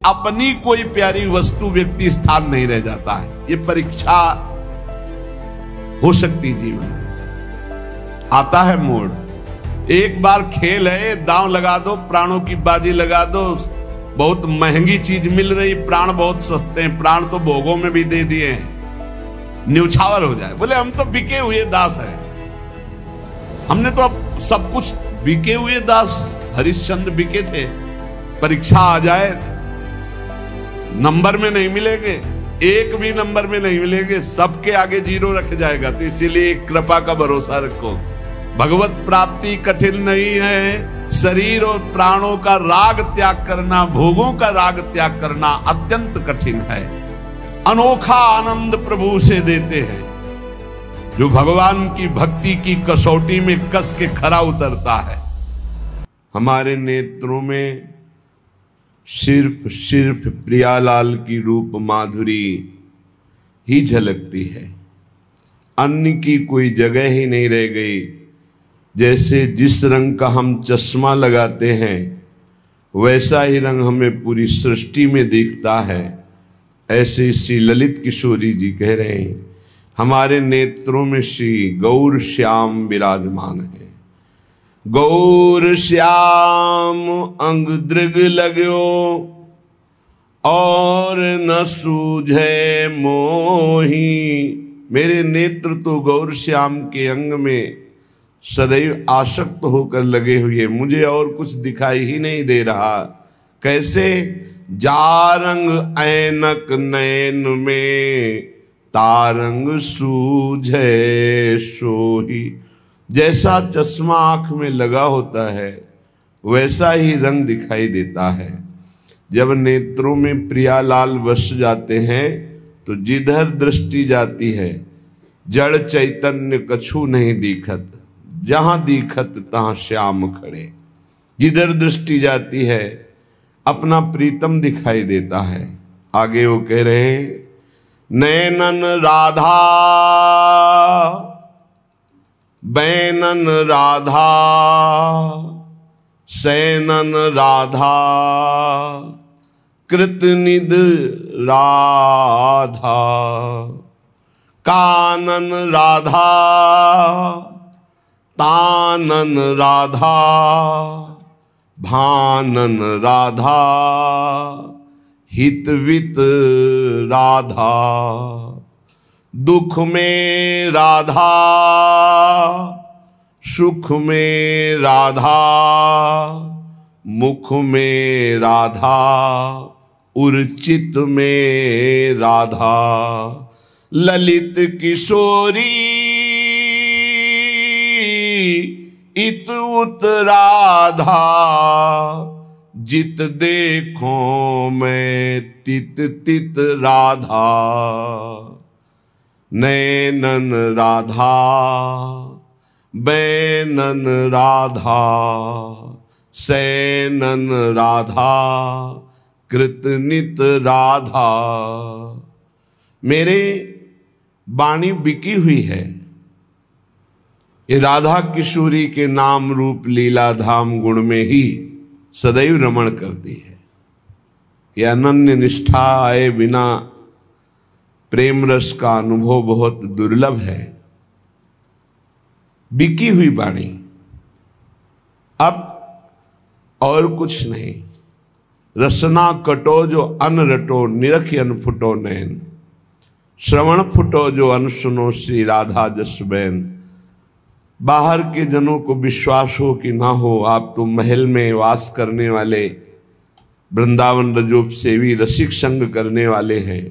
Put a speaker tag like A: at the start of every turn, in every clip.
A: अपनी कोई प्यारी वस्तु व्यक्ति स्थान नहीं रह जाता है। ये परीक्षा हो सकती जीवन में, आता है मोड़। एक बार खेल है, दांव लगा दो, प्राणों की बाजी लगा दो। बहुत महंगी चीज मिल रही, प्राण बहुत सस्ते हैं, प्राण तो भोगों में भी दे दिए हैं, न्यौछावर हो जाए। बोले हम तो बिके हुए दास हैं, हमने तो अब सब कुछ बिके हुए दास। हरिश्चंद्र बिके थे, परीक्षा आ जाए नंबर में नहीं मिलेंगे, एक भी नंबर में नहीं मिलेंगे, सबके आगे जीरो रख जाएगा। तो इसीलिए कृपा का भरोसा रखो। भगवत प्राप्ति कठिन नहीं है, शरीर और प्राणों का राग त्याग करना, भोगों का राग त्याग करना अत्यंत कठिन है। अनोखा आनंद प्रभु से देते हैं जो भगवान की भक्ति की कसौटी में कस के खरा उतरता है। हमारे नेत्रों में सिर्फ प्रियालाल की रूप माधुरी ही झलकती है, अन्य की कोई जगह ही नहीं रह गई। जैसे जिस रंग का हम चश्मा लगाते हैं वैसा ही रंग हमें पूरी सृष्टि में दिखता है। ऐसे श्री ललित किशोरी जी कह रहे हैं, हमारे नेत्रों में श्री गौर श्याम विराजमान है। गौर श्याम अंग दृग लगो और न सूझे मोही। मेरे नेत्र तो गौर श्याम के अंग में सदैव आसक्त होकर लगे हुए, मुझे और कुछ दिखाई ही नहीं दे रहा। कैसे? जारंग ऐनक नैन में तारंग सूझे सोही। जैसा चश्मा आंख में लगा होता है वैसा ही रंग दिखाई देता है। जब नेत्रों में प्रियालाल बस जाते हैं तो जिधर दृष्टि जाती है जड़ चैतन्य कछु नहीं दिखत, जहां दिखत तहां श्याम खड़े। जिधर दृष्टि जाती है अपना प्रीतम दिखाई देता है। आगे वो कह रहे हैं, नैनन राधा बैनन राधा सैनन राधा कृतनिध राधा कानन राधा तानन राधा भानन राधा हितवित राधा। दुख में राधा सुख में राधा मुख में राधा उर्चित में राधा। ललित किशोरी इत उत राधा जित देखो मैं तित तित राधा। नैनन राधा बैनन राधा सैनन राधा कृतनित राधा। मेरे वाणी बिकी हुई है, ये राधा किशोरी के नाम रूप लीला धाम गुण में ही सदैव रमण करती है। यह अनन्य निष्ठा आए बिना प्रेम रस का अनुभव बहुत दुर्लभ है। बिकी हुई वाणी, अब और कुछ नहीं। रसना कटो जो अन रटो निरख अन फुटो नैन। श्रवण फुटो जो अन सुनो श्री राधा जस बैन। बाहर के जनों को विश्वास हो कि ना हो, आप तो महल में वास करने वाले वृंदावन रजोप सेवी रसिक संग करने वाले हैं।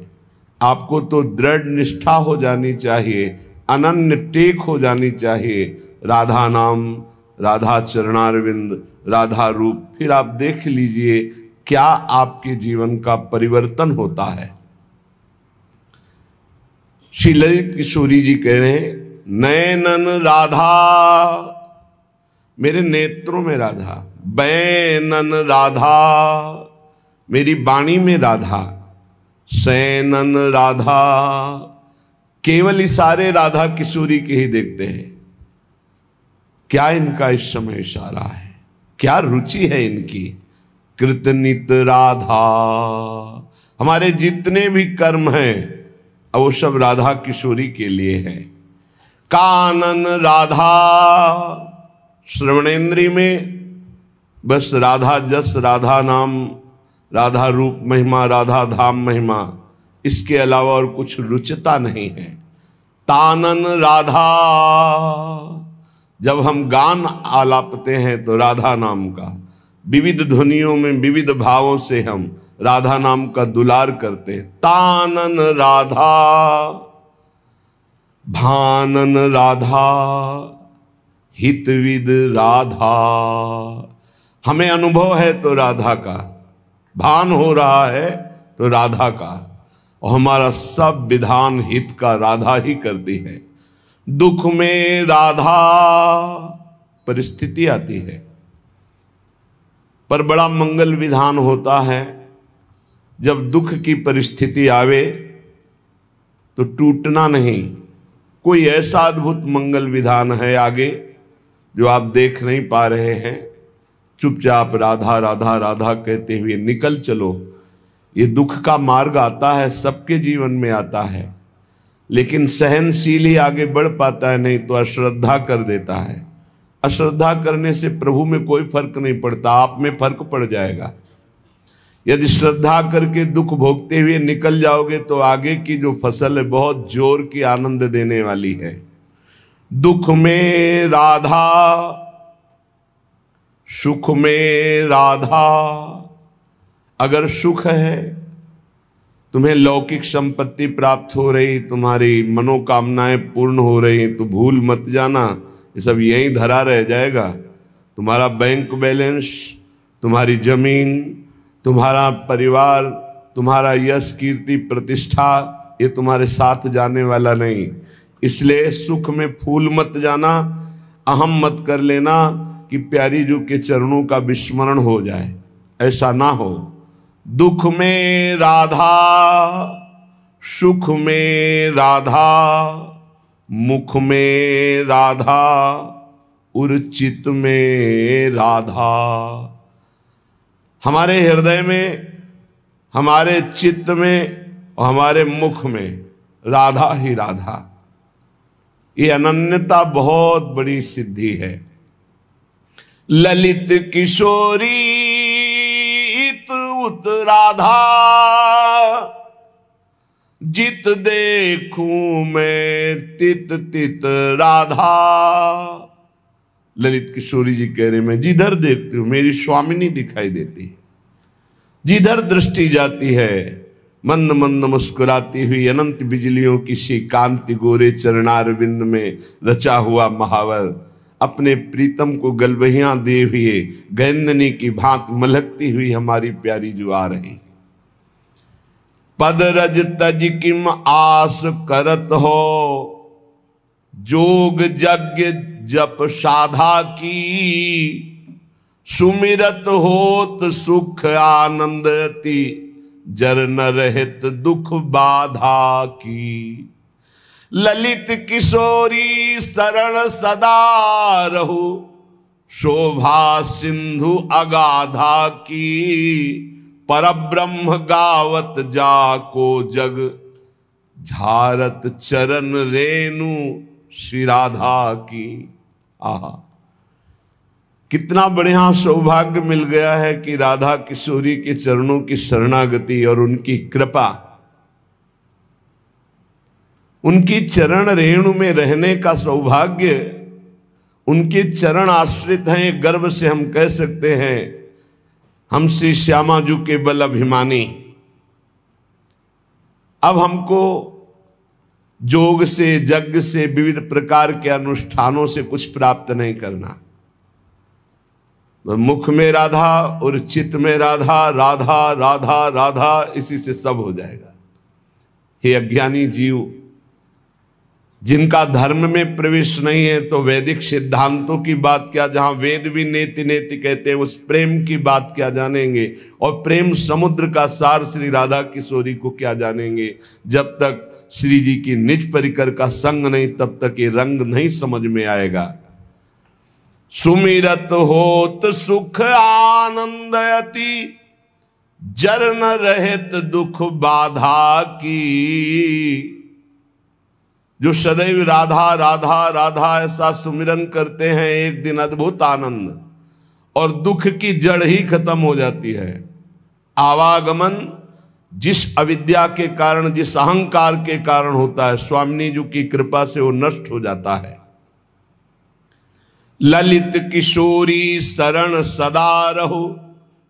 A: आपको तो दृढ़ निष्ठा हो जानी चाहिए, अनन्य टेक हो जानी चाहिए। राधा नाम, राधा चरणारविंद, राधा रूप, फिर आप देख लीजिए क्या आपके जीवन का परिवर्तन होता है। श्री ललित किशोरी जी कह रहे हैं, नैनन राधा, मेरे नेत्रों में राधा, बैनन राधा, मेरी वाणी में राधा, सैनन राधा, केवल इशारे राधा किशोरी के ही देखते हैं। क्या इनका इस समय इशारा है, क्या रुचि है इनकी। कृतनित राधा। हमारे जितने भी कर्म हैं अब वो सब राधा किशोरी के लिए है। कानन राधा, श्रवणेन्द्रिय में बस राधा जस, राधा नाम, राधा रूप महिमा, राधा धाम महिमा, इसके अलावा और कुछ रुचता नहीं है। तानन राधा, जब हम गान आलापते हैं तो राधा नाम का, विविध ध्वनियों में विविध भावों से हम राधा नाम का दुलार करते हैं। तानन राधा, भानन राधा, हितविद राधा। हमें अनुभव है तो राधा का, भान हो रहा है तो राधा का, और हमारा सब विधान हित का राधा ही करती है। दुख में राधा, परिस्थिति आती है पर बड़ा मंगल विधान होता है। जब दुख की परिस्थिति आवे तो टूटना नहीं। कोई ऐसा अद्भुत मंगल विधान है आगे जो आप देख नहीं पा रहे हैं। चुपचाप राधा राधा राधा कहते हुए निकल चलो। ये दुख का मार्ग आता है, सबके जीवन में आता है, लेकिन सहनशील ही आगे बढ़ पाता है, नहीं तो अश्रद्धा कर देता है। अश्रद्धा करने से प्रभु में कोई फर्क नहीं पड़ता, आप में फर्क पड़ जाएगा। यदि श्रद्धा करके दुख भोगते हुए निकल जाओगे तो आगे की जो फसल है बहुत जोर की आनंद देने वाली है। दुख में राधा, सुख में राधा। अगर सुख है, तुम्हें लौकिक संपत्ति प्राप्त हो रही, तुम्हारी मनोकामनाएं पूर्ण हो रही, तो भूल मत जाना ये सब यहीं धरा रह जाएगा। तुम्हारा बैंक बैलेंस, तुम्हारी जमीन, तुम्हारा परिवार, तुम्हारा यश कीर्ति प्रतिष्ठा, ये तुम्हारे साथ जाने वाला नहीं। इसलिए सुख में फूल मत जाना, अहम मत कर लेना कि प्यारी जू के चरणों का विस्मरण हो जाए, ऐसा ना हो। दुख में राधा, सुख में राधा, मुख में राधा, उर्चित में राधा। हमारे हृदय में, हमारे चित्त में और हमारे मुख में राधा ही राधा। ये अनन्यता बहुत बड़ी सिद्धि है। ललित किशोरी उत राधा, जित देखूं मैं तित तित राधा। ललित किशोरी जी कह रहे, मैं जिधर देखती हूं मेरी स्वामिनी दिखाई देती है। जिधर दृष्टि जाती है मंद मंद मुस्कुराती हुई अनंत बिजलियों की सी कांति, गोरे चरणारविंद में रचा हुआ महावर, अपने प्रीतम को गलबहियां दिए हुए गैंदनी की भांत मलकती हुई हमारी प्यारी जो आ रही। पद रज तज किम आस करत हो, जोग यज्ञ जप साधा की। सुमिरत होत सुख आनंदती, जर न रहत दुख बाधा की। ललित किशोरी शरण सदा रहु, शोभा सिंधु अगाधा की। परब्रह्म गावत जाको जग, झारत चरण रेणु श्री राधा की। आहा, कितना बढ़िया सौभाग्य मिल गया है कि राधा किशोरी के चरणों की शरणागति और उनकी कृपा, उनकी चरण रेणु में रहने का सौभाग्य। उनके चरण आश्रित हैं, गर्व से हम कह सकते हैं हम श्री श्यामा जू के बल अभिमानी। अब हमको जोग से, यज्ञ से, विविध प्रकार के अनुष्ठानों से कुछ प्राप्त नहीं करना। मुख में राधा और चित्त में राधा, राधा राधा राधा, इसी से सब हो जाएगा। हे अज्ञानी जीव, जिनका धर्म में प्रवेश नहीं है तो वैदिक सिद्धांतों की बात क्या, जहां वेद भी नेति नेति कहते हैं, उस प्रेम की बात क्या जानेंगे। और प्रेम समुद्र का सार श्री राधा किशोरी को क्या जानेंगे। जब तक श्री जी की निज परिकर का संग नहीं, तब तक ये रंग नहीं समझ में आएगा। सुमिरत होत सुख आनंद अति, जर न रहत दुख बाधा की। जो सदैव राधा राधा राधा ऐसा सुमिरन करते हैं, एक दिन अद्भुत आनंद और दुख की जड़ ही खत्म हो जाती है। आवागमन जिस अविद्या के कारण, जिस अहंकार के कारण होता है, स्वामिनी जी की कृपा से वो नष्ट हो जाता है। ललित किशोरी शरण सदा रहो,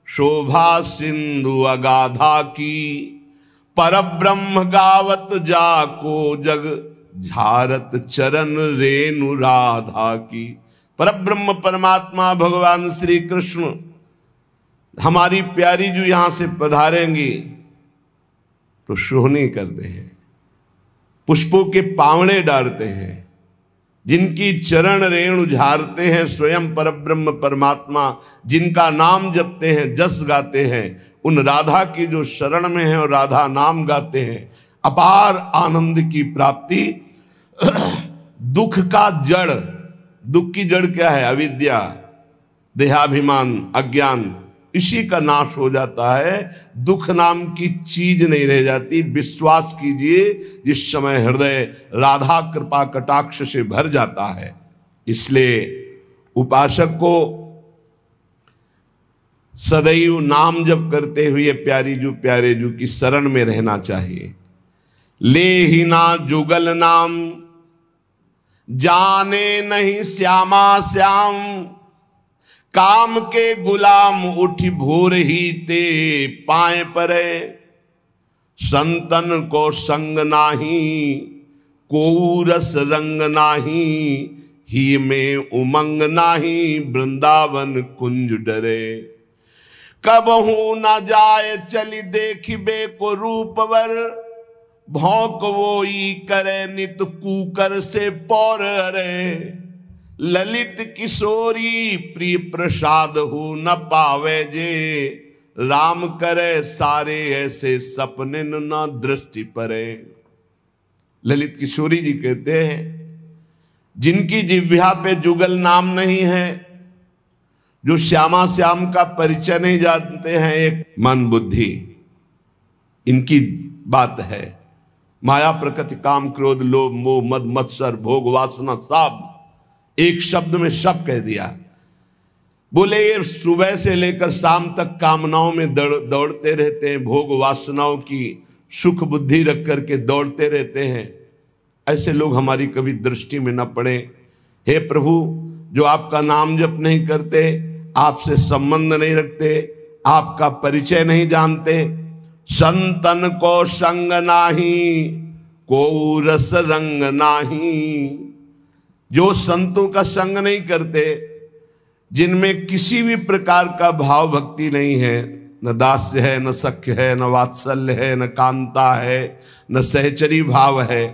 A: शोभा सिंधु अगाधा की। परब्रह्म गावत जाको जग, झारत चरण रेणु राधा की। परब्रह्म परमात्मा भगवान श्री कृष्ण, हमारी प्यारी जो यहां से पधारेंगी तो सोहनी करते हैं, पुष्पों के पावड़े डालते हैं, जिनकी चरण रेणु झारते हैं, स्वयं परब्रह्म परमात्मा जिनका नाम जपते हैं, जस गाते हैं, उन राधा की जो शरण में है और राधा नाम गाते हैं, अपार आनंद की प्राप्ति। दुख का जड़, दुख की जड़ क्या है? अविद्या, देहाभिमान, अज्ञान, इसी का नाश हो जाता है। दुख नाम की चीज नहीं रह जाती। विश्वास कीजिए, जिस समय हृदय राधा कृपा कटाक्ष से भर जाता है। इसलिए उपासक को सदैव नाम जप करते हुए प्यारी जू प्यारे जू की शरण में रहना चाहिए। ले ही ना जुगल नाम, जाने नहीं श्यामा श्याम। काम के गुलाम उठ भोर ही ते पाए परे। संतन को संग नाही, को रस रंग नाही। ही में उमंग नाही, वृंदावन कुंज डरे। कबहू न जाए चली देखिबे को रूपवर। भौंक वो ई करे नित कूकर से पौर हरे। ललित किशोरी प्रिय प्रसाद हो न पावे जे। राम करे सारे ऐसे सपने न दृष्टि परे। ललित किशोरी जी कहते हैं, जिनकी जिह्वा पे जुगल नाम नहीं है, जो श्यामा श्याम का परिचय नहीं जानते हैं, एक मन बुद्धि इनकी बात है। माया प्रकृति काम क्रोध लोभ मोह मद मत्सर भोग वासना सब एक शब्द में सब कह दिया। बोले ये सुबह से लेकर शाम तक कामनाओं में दौड़ते रहते हैं, भोग वासनाओं की सुख बुद्धि रख करके दौड़ते रहते हैं। ऐसे लोग हमारी कभी दृष्टि में न पड़े। हे प्रभु, जो आपका नाम जप नहीं करते, आपसे संबंध नहीं रखते, आपका परिचय नहीं जानते। संतन को संग नाही, को रस रंग नाही। जो संतों का संग नहीं करते, जिनमें किसी भी प्रकार का भाव भक्ति नहीं है, न दास्य है, न सख्य है, न वात्सल्य है, न कांता है, न सहचरी भाव है।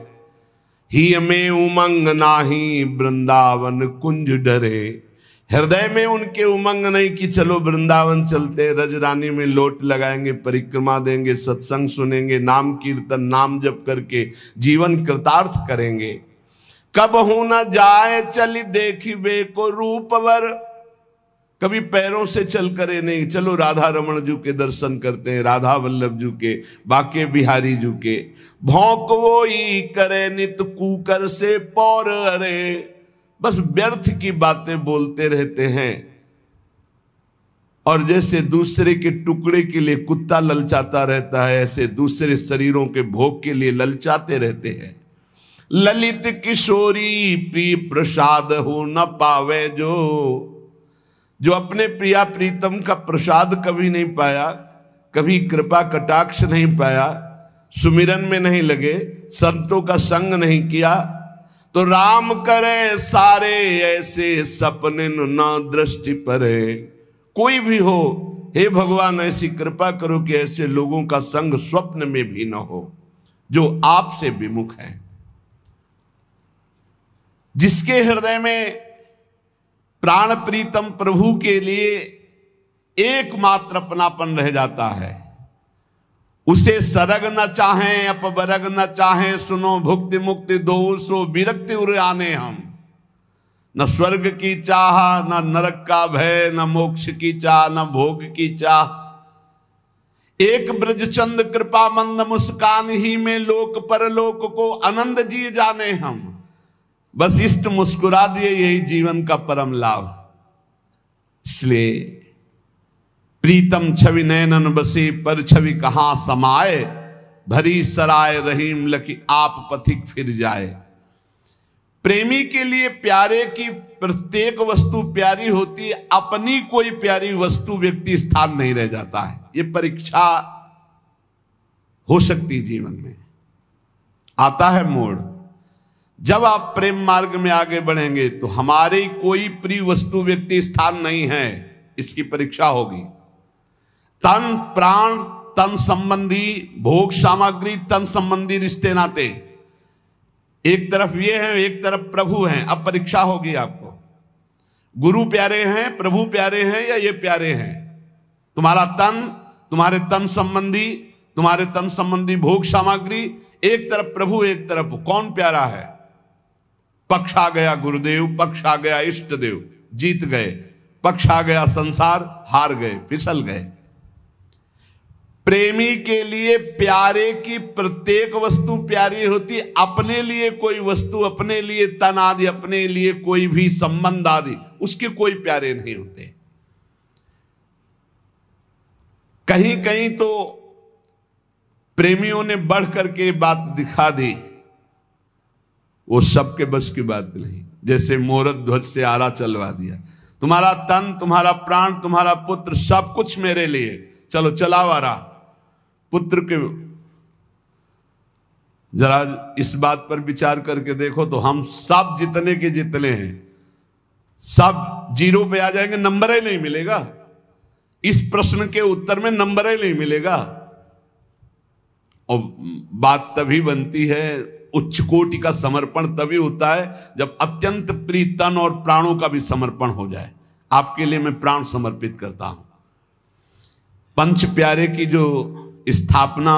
A: ही में उमंग नाही, वृंदावन कुंज डरे। हृदय में उनके उमंग नहीं कि चलो वृंदावन चलते, रजरानी में लोट लगाएंगे, परिक्रमा देंगे, सत्संग सुनेंगे, नाम कीर्तन नाम जप करके जीवन कृतार्थ करेंगे। कब हूं न जाए चली देखिबे को रूपवर। कभी पैरों से चल करे नहीं, चलो राधा रमण जू के दर्शन करते हैं, राधा वल्लभ जू के, बाके बिहारी जू के। भौंक वो ई करे नित कूकर से पौर अरे। बस व्यर्थ की बातें बोलते रहते हैं, और जैसे दूसरे के टुकड़े के लिए कुत्ता ललचाता रहता है, ऐसे दूसरे शरीरों के भोग के लिए ललचाते रहते हैं। ललित किशोरी प्रिय प्रसाद हो न पावे जो अपने प्रिया प्रीतम का प्रसाद कभी नहीं पाया, कभी कृपा कटाक्ष नहीं पाया, सुमिरन में नहीं लगे, संतों का संग नहीं किया, तो राम करे सारे ऐसे सपने न दृष्टि परे। कोई भी हो, हे भगवान ऐसी कृपा करो कि ऐसे लोगों का संग स्वप्न में भी न हो, जो आपसे विमुख है। जिसके हृदय में प्राण प्रीतम प्रभु के लिए एकमात्र अपनापन रह जाता है, उसे सरग न चाहें अपबरग न चाहें। सुनो भुक्ति मुक्ति दो सो विरक्ति उर आने हम। न स्वर्ग की चाह, न नरक का भय, न मोक्ष की चाह, न भोग की चाह। एक ब्रजचंद कृपा मंद मुस्कान ही में लोक परलोक को आनंद जी जाने हम। बस इष्ट मुस्कुरा दिए, यही जीवन का परम लाभ। इसलिए प्रीतम छवि नैनन बसे, पर छवि कहां समाए, भरी सराय रहीम लकी आप पथिक फिर जाए। प्रेमी के लिए प्यारे की प्रत्येक वस्तु प्यारी होती है, अपनी कोई प्यारी वस्तु व्यक्ति स्थान नहीं रह जाता है। ये परीक्षा हो सकती है जीवन में, आता है मोड़। जब आप प्रेम मार्ग में आगे बढ़ेंगे तो हमारी कोई प्रिय वस्तु व्यक्ति स्थान नहीं है, इसकी परीक्षा होगी। तन प्राण, तन संबंधी भोग सामग्री, तन संबंधी रिश्ते नाते, एक तरफ ये है, एक तरफ प्रभु हैं। अब परीक्षा होगी आपको, गुरु प्यारे हैं, प्रभु प्यारे हैं, या ये प्यारे हैं। तुम्हारा तन, तुम्हारे तन संबंधी, तुम्हारे तन संबंधी भोग सामग्री, एक तरफ प्रभु, एक तरफ कौन प्यारा है। पक्ष आ गया गुरुदेव, पक्ष आ गया इष्ट देव, जीत गए। पक्ष आ गया संसार, हार गए, फिसल गए। प्रेमी के लिए प्यारे की प्रत्येक वस्तु प्यारी होती, अपने लिए कोई वस्तु, अपने लिए तन आदि, अपने लिए कोई भी संबंध आदि, उसके कोई प्यारे नहीं होते। कहीं कहीं तो प्रेमियों ने बढ़ करके बात दिखा दी, वो सबके बस की बात नहीं। जैसे मोरत ध्वज से आरा चलवा दिया, तुम्हारा तन, तुम्हारा प्राण, तुम्हारा पुत्र, सब कुछ मेरे लिए, चलो चलाओ आरा। पुत्र के जरा इस बात पर विचार करके देखो तो हम सब जितने के जितने हैं, सब जीरो पे आ जाएंगे, नंबर ही नहीं मिलेगा। इस प्रश्न के उत्तर में नंबर ही नहीं मिलेगा। और बात तभी बनती है, उच्च कोटि का समर्पण तभी होता है जब अत्यंत प्रिय तन और प्राणों का भी समर्पण हो जाए। आपके लिए मैं प्राण समर्पित करता हूं। पंच प्यारे की जो स्थापना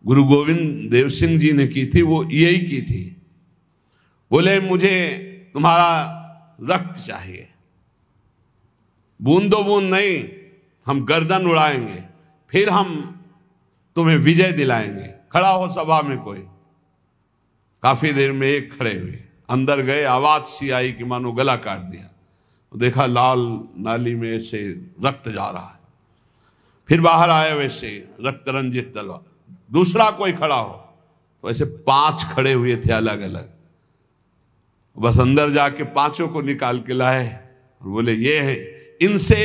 A: गुरु गोविंद देव सिंह जी ने की थी, वो यही की थी। बोले मुझे तुम्हारा रक्त चाहिए, बूंदो बूंद नहीं, हम गर्दन उड़ाएंगे, फिर हम तुम्हें विजय दिलाएंगे। खड़ा हो सभा में कोई। काफी देर में एक खड़े हुए, अंदर गए, आवाज सी आई कि मानो गला काट दिया। देखा लाल नाली में से रक्त जा रहा है। फिर बाहर आए वैसे रक्त रंजित तलवार। दूसरा कोई खड़ा हो तो ऐसे 5 खड़े हुए थे अलग अलग। बस अंदर जाके 5 को निकाल के लाए और बोले ये है, इनसे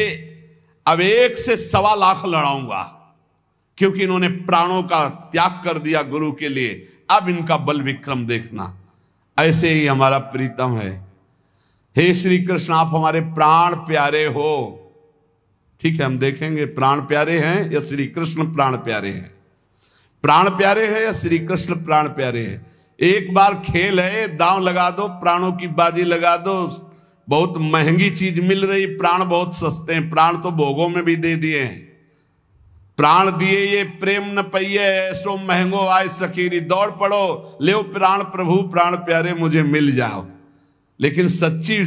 A: अब 1 से 1.25 लाख लड़ाऊंगा, क्योंकि इन्होंने प्राणों का त्याग कर दिया गुरु के लिए। अब इनका बल विक्रम देखना। ऐसे ही हमारा प्रीतम है। हे श्री कृष्ण, आप हमारे प्राण प्यारे हो। ठीक है, हम देखेंगे प्राण प्यारे हैं या श्री कृष्ण प्राण प्यारे हैं। प्राण प्यारे हैं या श्री कृष्ण प्राण प्यारे हैं। एक बार खेल है, दांव लगा दो, प्राणों की बाजी लगा दो। बहुत महंगी चीज मिल रही, प्राण बहुत सस्ते हैं। प्राण तो भोगों में भी दे दिए हैं। प्राण दिए ये प्रेम न पइये, ऐसो महंगो आय सखीरी। दौड़ पड़ो, ले प्राण प्रभु प्राण प्यारे मुझे मिल जाओ। लेकिन सच्ची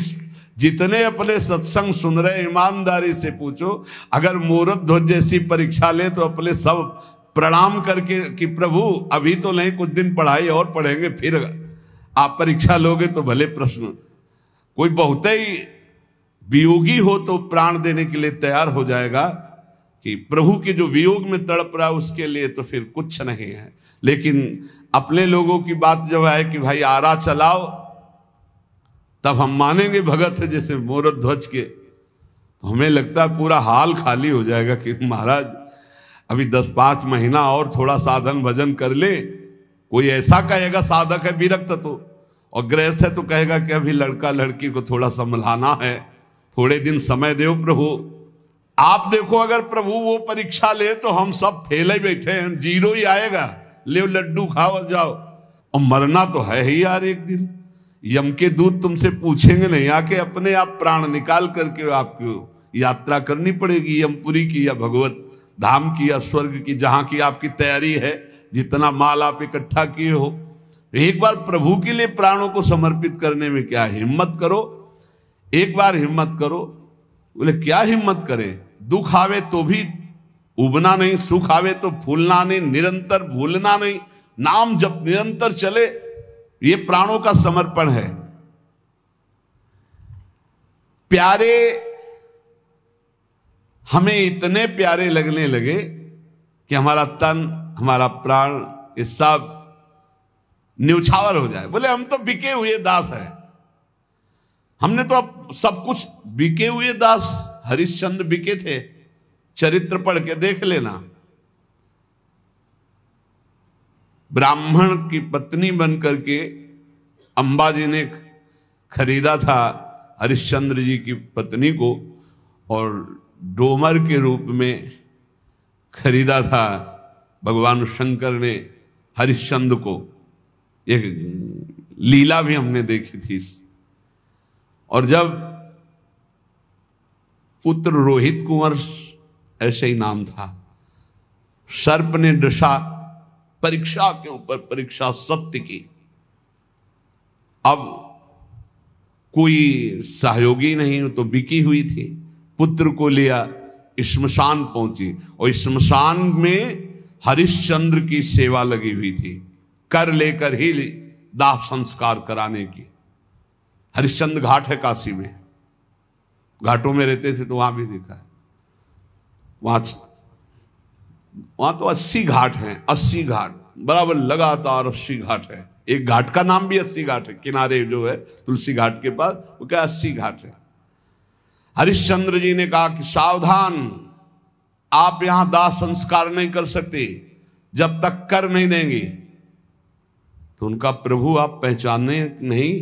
A: जितने अपने सत्संग सुन रहे, ईमानदारी से पूछो, अगर मूरत ध्वज जैसी परीक्षा ले तो अपने सब प्रणाम करके कि प्रभु अभी तो नहीं, कुछ दिन पढ़ाई और पढ़ेंगे, फिर आप परीक्षा लोगे तो भले प्रश्न। कोई बहुत ही वियोगी हो तो प्राण देने के लिए तैयार हो जाएगा कि प्रभु के जो वियोग में तड़प रहा है उसके लिए तो फिर कुछ नहीं है। लेकिन अपने लोगों की बात जब आए कि भाई आरा चलाओ, तब हम मानेंगे भगत है जैसे मूरत ध्वज के, तो हमें लगता है पूरा हाल खाली हो जाएगा कि महाराज अभी 10-5 महीना और थोड़ा साधन भजन कर ले। कोई ऐसा कहेगा साधक है विरक्त तो, और गृहस्थ है तो कहेगा कि अभी लड़का लड़की को थोड़ा संभलाना है, थोड़े दिन समय दो प्रभु। आप देखो अगर प्रभु वो परीक्षा ले तो हम सब फेल ही बैठे हैं, जीरो ही आएगा। ले लड्डू खाओ और जाओ। और मरना तो है ही यार, एक दिन यम के दूत तुमसे पूछेंगे नहीं, आके अपने आप प्राण निकाल करके आपको यात्रा करनी पड़ेगी, यमपुरी की या भगवत धाम की या स्वर्ग की, जहां की आपकी तैयारी है। जितना माल आप इकट्ठा किए हो, एक बार प्रभु के लिए प्राणों को समर्पित करने में क्या हिम्मत करो, एक बार हिम्मत करो। बोले क्या हिम्मत करें, दुख आवे तो भी उबना नहीं, सुख आवे तो फूलना नहीं, निरंतर भूलना नहीं, नाम जब निरंतर चले, ये प्राणों का समर्पण है। प्यारे हमें इतने प्यारे लगने लगे कि हमारा तन, हमारा प्राण, ये सब न्यौछावर हो जाए। बोले हम तो बिके हुए दास हैं, हमने तो अब सब कुछ बिके हुए दास। हरिश्चंद्र बिके थे, चरित्र पढ़ के देख लेना। ब्राह्मण की पत्नी बनकर के अंबाजी ने खरीदा था हरिश्चंद्र जी की पत्नी को, और डोमर के रूप में खरीदा था भगवान शंकर ने हरिश्चंद्र को। एक लीला भी हमने देखी थी। और जब पुत्र रोहित कुंवर, ऐसे ही नाम था, सर्प ने दशा, परीक्षा के ऊपर परीक्षा सत्य की। अब कोई सहयोगी नहीं, तो बिकी हुई थी। पुत्र को लिया, श्मशान पहुंची, और श्मशान में हरिश्चंद्र की सेवा लगी हुई थी, कर लेकर ही दाह संस्कार कराने की। हरिश्चंद्र घाट है काशी में, घाटों में रहते थे तो वहां भी देखा है। वहां तो 80 घाट हैं, 80 घाट बराबर लगातार 80 घाट है। एक घाट का नाम भी 80 घाट है, किनारे जो है तुलसी घाट के पास, वो क्या 80 घाट है। हरिश्चंद्र जी ने कहा कि सावधान, आप यहां दाह संस्कार नहीं कर सकते जब तक कर नहीं देंगे। तो उनका प्रभु आप पहचाने नहीं?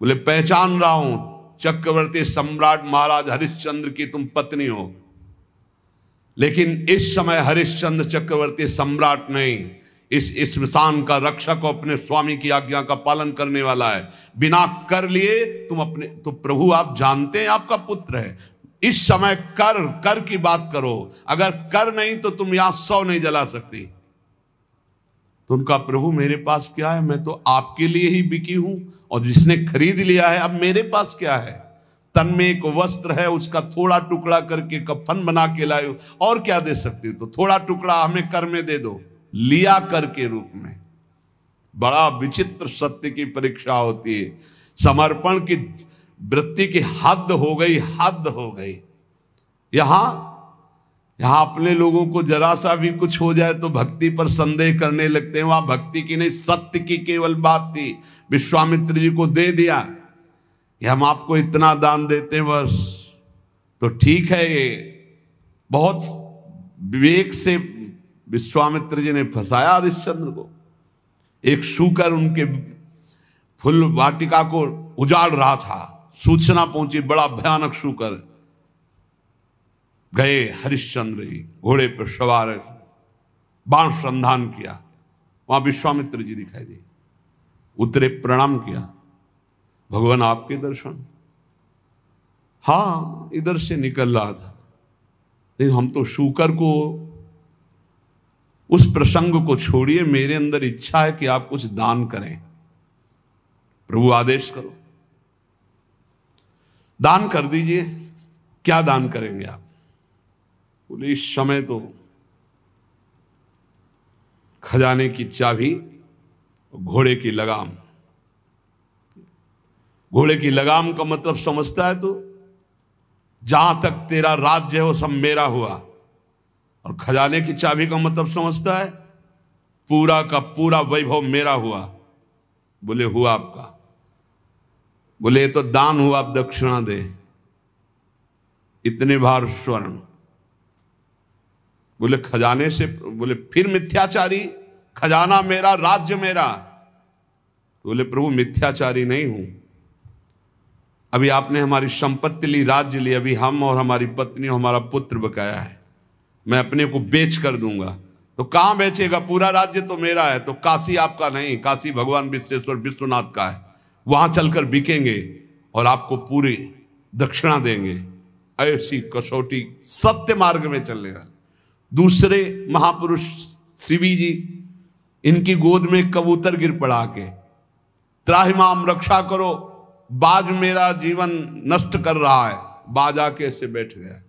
A: बोले पहचान रहा हूं, चक्रवर्ती सम्राट महाराज हरिश्चंद्र की तुम पत्नी हो। लेकिन इस समय हरिश्चंद्र चक्रवर्ती सम्राट नहीं, इस श्मशान का रक्षक और अपने स्वामी की आज्ञा का पालन करने वाला है। बिना कर लिए तुम अपने, तो प्रभु आप जानते हैं आपका पुत्र है, इस समय कर की बात करो, अगर कर नहीं तो तुम यहां 100 नहीं जला सकती। तो उनका प्रभु मेरे पास क्या है, मैं तो आपके लिए ही बिकी हूं, और जिसने खरीद लिया है अब मेरे पास क्या है। तन में एक वस्त्र है, उसका थोड़ा टुकड़ा करके कफन बना के लाए, और क्या दे सकती हो? तो थोड़ा टुकड़ा हमें कर में दे दो, लिया कर के रूप में। बड़ा विचित्र सत्य की परीक्षा होती है। समर्पण की वृत्ति की हद हो गई, हद हो गई। यहां अपने लोगों को जरा सा भी कुछ हो जाए तो भक्ति पर संदेह करने लगते हैं। वहां भक्ति की नहीं, सत्य की केवल बात थी। विश्वामित्र जी को दे दिया कि हम आपको इतना दान देते हैं बस, तो ठीक है। ये बहुत विवेक से विश्वामित्र जी ने फंसाया हरिश्चंद्र को। एक शूकर उनके फुल वाटिका को उजाड़ रहा था, सूचना पहुंची, बड़ा भयानक शूकर। गए हरिश्चंद्र जी घोड़े पर सवार, बाण संधान किया, वहां विश्वामित्र जी दिखाई दिए, उतरे, प्रणाम किया, भगवान आपके दर्शन। हाँ, इधर से निकल रहा था, लेकिन हम तो शूकर को, उस प्रसंग को छोड़िए, मेरे अंदर इच्छा है कि आप कुछ दान करें, प्रभु आदेश करो, दान कर दीजिए। क्या दान करेंगे आप? बोले इस समय तो खजाने की चाबी, घोड़े की लगाम। घोड़े की लगाम का मतलब समझता है तो, जहां तक तेरा राज्य है वो सब मेरा हुआ। और खजाने की चाबी का मतलब समझता है, पूरा का पूरा वैभव मेरा हुआ। बोले हुआ आपका? बोले तो दान हुआ, आप दक्षिणा दे, इतने भार स्वर्ण। बोले खजाने से? बोले फिर मिथ्याचारी, खजाना मेरा, राज्य मेरा। बोले प्रभु मिथ्याचारी नहीं हूं, अभी आपने हमारी संपत्ति ली, राज्य ली, अभी हम और हमारी पत्नी और हमारा पुत्र बकाया है, मैं अपने को बेच कर दूंगा। तो कहां बेचेगा? पूरा राज्य तो मेरा है। तो काशी आपका नहीं, काशी भगवान विश्वेश्वर विश्वनाथ का है, वहां चलकर बिकेंगे और आपको पूरी दक्षिणा देंगे। ऐसी कसौटी, सत्य मार्ग में चलने वाले दूसरे महापुरुष शिवी जी इनकी गोद में कबूतर गिर पड़ा के, त्राहिमाम रक्षा करो, बाज मेरा जीवन नष्ट कर रहा है। बाज आके ऐसे बैठ गया।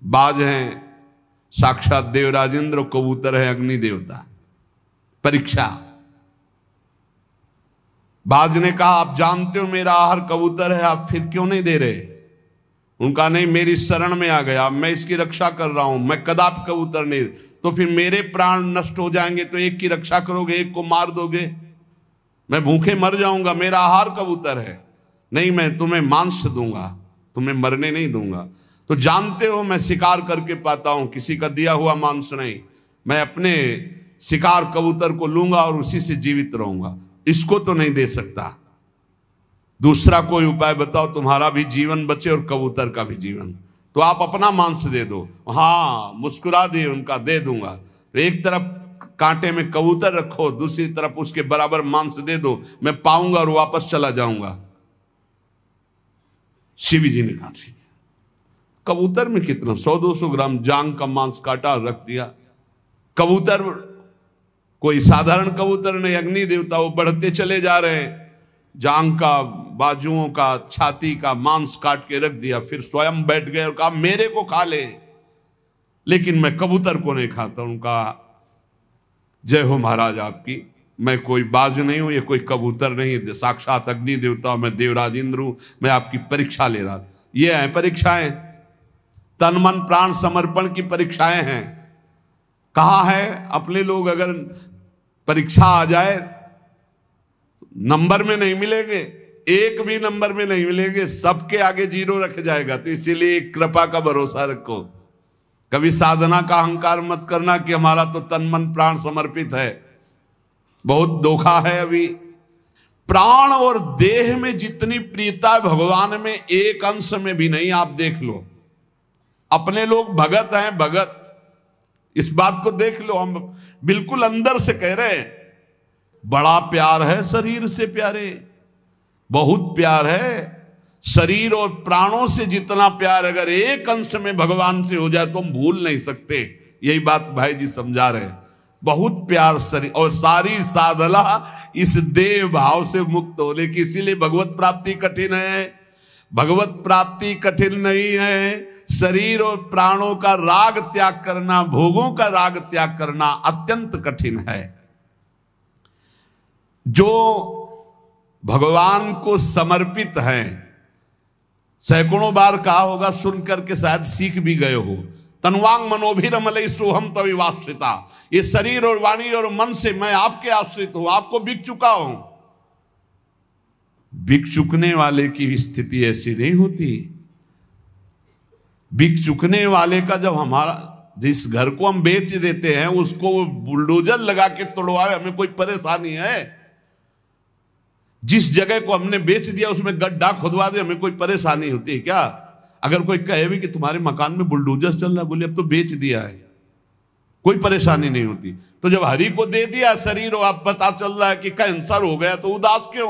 A: बाज हैं साक्षात देवराजेंद्र, कबूतर है अग्नि देवता। परीक्षा। बाज ने कहा आप जानते हो मेरा आहार कबूतर है, आप फिर क्यों नहीं दे रहे? उनका नहीं, मेरी शरण में आ गया, मैं इसकी रक्षा कर रहा हूं, मैं कदापि कबूतर नहीं। तो फिर मेरे प्राण नष्ट हो जाएंगे तो एक की रक्षा करोगे, एक को मार दोगे, मैं भूखे मर जाऊंगा, मेरा आहार कबूतर है। नहीं, मैं तुम्हें मांस दूंगा, तुम्हें मरने नहीं दूंगा। तो जानते हो मैं शिकार करके पाता हूं, किसी का दिया हुआ मांस नहीं। मैं अपने शिकार कबूतर को लूंगा और उसी से जीवित रहूंगा, इसको तो नहीं दे सकता। दूसरा कोई उपाय बताओ, तुम्हारा भी जीवन बचे और कबूतर का भी जीवन। तो आप अपना मांस दे दो। हाँ, मुस्कुरा दिए, उनका दे दूंगा। तो एक तरफ कांटे में कबूतर रखो, दूसरी तरफ उसके बराबर मांस दे दो, मैं पाऊंगा और वापस चला जाऊंगा। शिव जी ने कहा ठीक है। कबूतर में कितना 100-200 ग्राम जांग का मांस काटा, रख दिया। कबूतर कोई साधारण कबूतर नहीं, अग्नि देवता, वो बढ़ते चले जा रहे हैं। जांग का, बाजुओं का, छाती का मांस काट के रख दिया, फिर स्वयं बैठ गए और कहा मेरे को खा ले, लेकिन मैं कबूतर को नहीं खाता। उनका जय हो महाराज आपकी, मैं कोई बाज नहीं हूं, ये कोई कबूतर नहीं है, साक्षात अग्नि देवता, मैं देवराजेंद्र हूं, मैं आपकी परीक्षा ले रहा। ये है परीक्षाएं, तन मन प्राण समर्पण की परीक्षाएं हैं। कहा है अपने लोग अगर परीक्षा आ जाए नंबर में नहीं मिलेंगे, एक भी नंबर में नहीं मिलेंगे, सबके आगे 0 रख जाएगा। तो इसीलिए कृपा का भरोसा रखो, कभी साधना का अहंकार मत करना कि हमारा तो तन मन प्राण समर्पित है। बहुत धोखा है अभी। प्राण और देह में जितनी प्रियता भगवान में एक अंश में भी नहीं। आप देख लो, अपने लोग भगत हैं, भगत, इस बात को देख लो, हम बिल्कुल अंदर से कह रहे हैं बड़ा प्यार है शरीर से प्यारे, बहुत प्यार है। शरीर और प्राणों से जितना प्यार अगर एक अंश में भगवान से हो जाए तो हम भूल नहीं सकते। यही बात भाई जी समझा रहे हैं। बहुत प्यार शरीर, और सारी साधना इस देह भाव से मुक्त होने की। इसीलिए भगवत प्राप्ति कठिन है। भगवत प्राप्ति कठिन नहीं है, शरीर और प्राणों का राग त्याग करना, भोगों का राग त्याग करना अत्यंत कठिन है। जो भगवान को समर्पित हैं, सैकड़ों बार कहा होगा, सुन करके शायद सीख भी गए हो, तन्वांग मनोभिरमलई सोहम तविवाश्रिता। ये शरीर और वाणी और मन से मैं आपके आश्रित हूं, आपको बिक चुका हूं। बिक चुकने वाले की स्थिति ऐसी नहीं होती। बिक चुकने वाले का, जब हमारा जिस घर को हम बेच देते हैं उसको बुलडोजर लगा के तोड़वाए, हमें कोई परेशानी है? जिस जगह को हमने बेच दिया उसमें गड्ढा खुदवा दे, हमें कोई परेशानी होती है क्या? अगर कोई कहे भी कि तुम्हारे मकान में बुलडोजर चल रहा है, बोले अब तो बेच दिया है, कोई परेशानी नहीं होती। तो जब हरि को दे दिया शरीर और आप पता चल रहा है कि कैंसर हो गया, तो उदास क्यों?